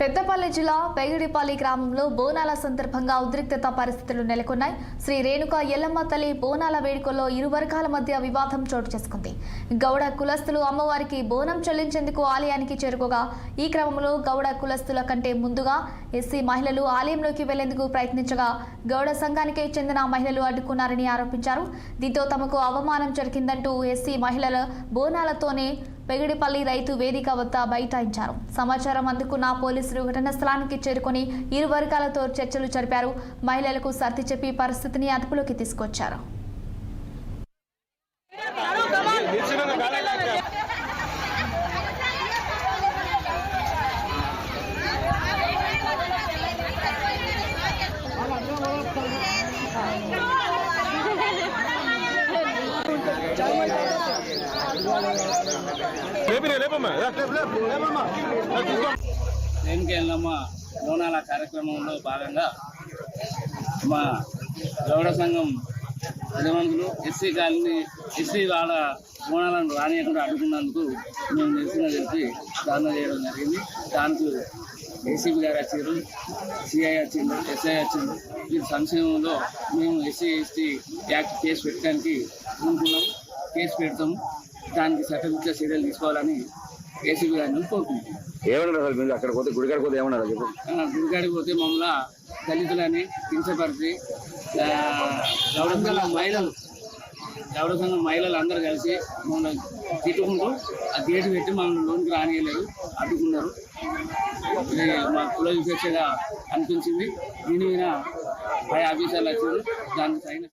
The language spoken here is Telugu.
పెద్దపల్లి జిల్లా పెగిడిపల్లి గ్రామంలో బోనాల సందర్భంగా ఉద్రిక్తత పరిస్థితులు నెలకొన్నాయి. శ్రీ రేణుక ఎల్లమ్మ తల్లి బోనాల వేడుకల్లో ఇరు వర్గాల మధ్య వివాదం చోటు చేసుకుంది. గౌడ కులస్తులు అమ్మవారికి బోనం చెల్లించేందుకు ఆలయానికి చేరుకోగా ఈ క్రమంలో గౌడ కులస్తుల కంటే ముందుగా ఎస్సీ మహిళలు ఆలయంలోకి వెళ్లేందుకు ప్రయత్నించగా గౌడ సంఘానికి చెందిన మహిళలు అడ్డుకున్నారని ఆరోపించారు. దీంతో తమకు అవమానం జరిగిందంటూ ఎస్సీ మహిళల బోనాలతోనే పెగిడిపల్లి రైతు వేదిక వద్ద బైఠాయించారు. సమాచారం అందుకున్న పోలీసులు ఘటనా స్థలానికి చేరుకొని ఇరు వర్గాలతో చర్చలు జరిపారు. మహిళలకు సర్ది చెప్పి పరిస్థితిని అదుపులోకి తీసుకొచ్చారు. రేణుక ఎల్లమ్మ బోనాల కార్యక్రమంలో భాగంగా మా గౌడ సంఘం యజమానులు ఎస్సీ వాళ్ళ బోనాలను రానియకుండా అడ్డుకున్నందుకు మేము నిరసన తెలిపి ధర్నా చేయడం జరిగింది. దానికి ఏసీపీ గారు వచ్చారు, సిఐ వచ్చింది, ఎస్ఐ వచ్చింది. ఈ సంక్షేమంలో మేము ఎస్సీ ఎస్టీ యాక్ట్ కేసు పెట్టడానికి అనుకున్నాం. కేసు పెడతాము, దానికి చట్టరీత్యా చర్యలు తీసుకోవాలని ఏసీపీ గారిని కోరుకుంటున్నాం. ఏమన్నారు సార్ మీరు అక్కడ పోతే గుడికాడికి పోతే ఏమన్నారు? గుడికాడికి పోతే మమ్మల్ని దళితులని కించపరిచి గౌడ సంఘం మహిళలు అందరూ కలిసి మమ్మల్ని తిట్టుకుంటూ ఆ గేటు పెట్టి మమ్మల్ని లోన్కి రానియలేదు, అడ్డుకున్నారు. మా కుల విశేషగా అనిపించింది. దీని మీద పై ఆఫీసర్లు వచ్చారు, దానికి తగిన